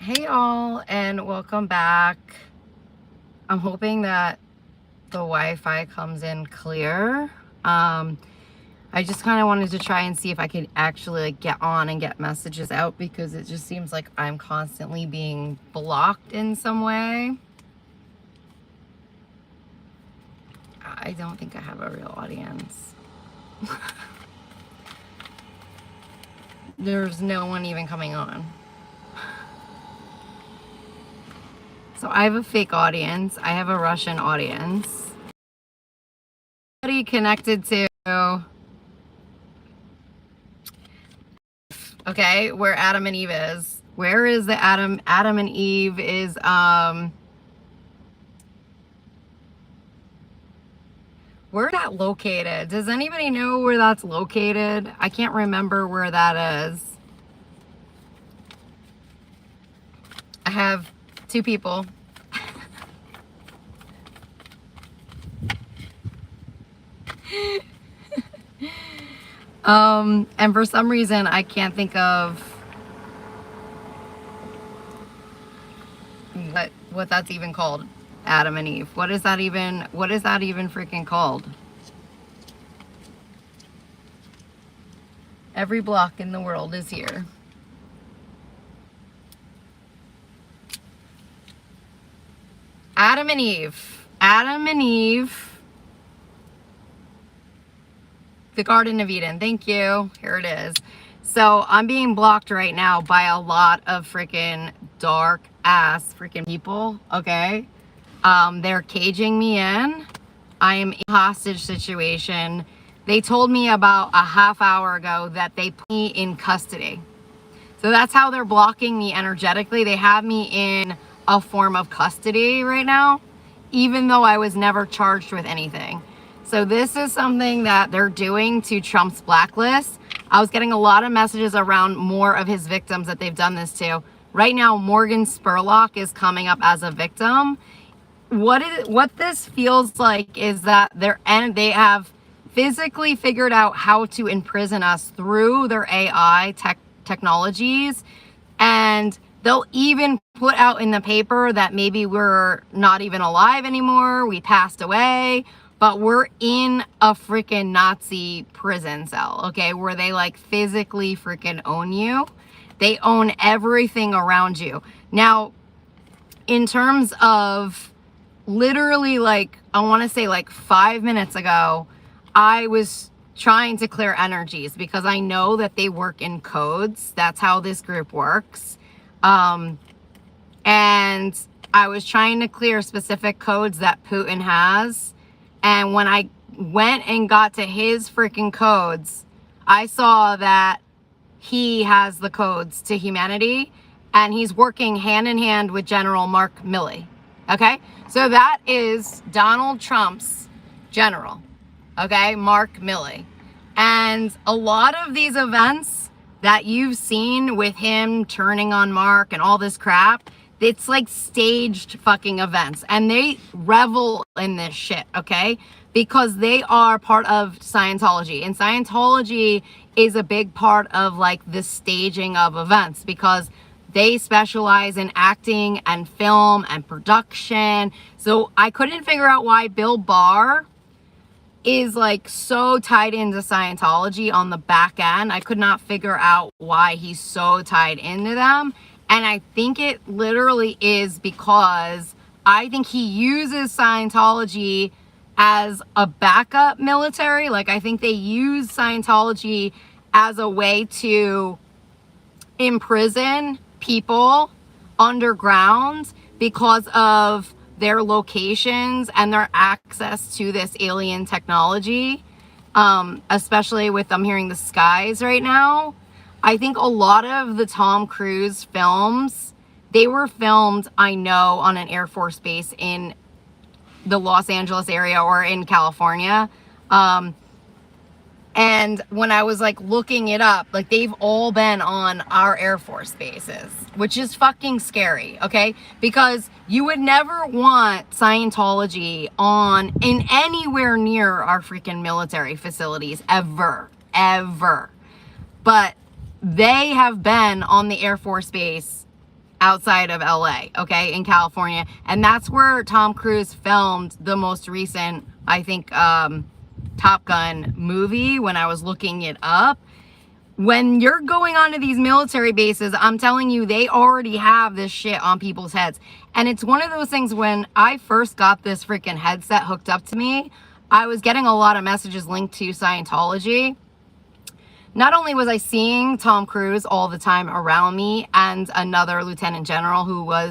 Hey all, and welcome back. I'm hoping that the Wi-Fi comes in clear. I just kind of wanted to try and see if I could actually get on and get messages out, because it just seems like I'm constantly being blocked in some way. I don't think I have a real audience. There's no one even coming on. So I have a fake audience. I have a Russian audience. Somebody connected to, okay, where Adam and Eve is. Where is the Adam and Eve is, where's that located? Does anybody know where that's located? I can't remember where that is. I have two people. And for some reason I can't think of what that's even called. Adam and Eve. What is that even freaking called? Every block in the world is here. Adam and Eve. Adam and Eve. The Garden of Eden. Thank you. Here it is. So I'm being blocked right now by a lot of freaking dark ass freaking people. Okay. They're caging me in. I am in a hostage situation. They told me about a half hour ago that they put me in custody. So that's how they're blocking me energetically. They have me in a form of custody right now, even though I was never charged with anything. So this is something that they're doing to Trump's blacklist. I was getting a lot of messages around more of his victims that they've done this to. Right now, Morgan Spurlock is coming up as a victim. What this feels like is that they have physically figured out how to imprison us through their AI technologies, and they'll even put out in the paper that maybe we're not even alive anymore, we passed away, but we're in a freaking Nazi prison cell, okay, where they like physically freaking own you. They own everything around you. Now, in terms of literally, like, I want to say like 5 minutes ago, I was trying to clear energies because I know that they work in codes. That's how this group works. And I was trying to clear specific codes that Putin has. And when I went and got to his freaking codes, I saw that he has the codes to humanity, and he's working hand in hand with General Mark Milley. Okay? So that is Donald Trump's general. Okay? Mark Milley. And a lot of these events that you've seen with him turning on Mark and all this crap, it's like staged fucking events, and they revel in this shit, okay? Because they are part of Scientology, and Scientology is a big part of like the staging of events, because they specialize in acting and film and production. So I couldn't figure out why Bill Barr is like so tied into Scientology on the back end. I could not figure out why he's so tied into them. And I think it literally is because I think he uses Scientology as a backup military. Like, I think they use Scientology as a way to imprison people underground because of their locations and their access to this alien technology, especially with, I'm hearing, the skies right now. I think a lot of the Tom Cruise films, they were filmed, I know, on an Air Force base in the Los Angeles area or in California. And when I was like looking it up, like they've all been on our Air Force bases, which is fucking scary, okay? Because you would never want Scientology in anywhere near our freaking military facilities, ever. But they have been on the Air Force base outside of LA, okay, in California. And that's where Tom Cruise filmed the most recent, I think, Top Gun movie when I was looking it up. When you're going onto these military bases, I'm telling you, they already have this shit on people's heads. And it's one of those things, when I first got this freaking headset hooked up to me, I was getting a lot of messages linked to Scientology. Not only was I seeing Tom Cruise all the time around me and another lieutenant general who was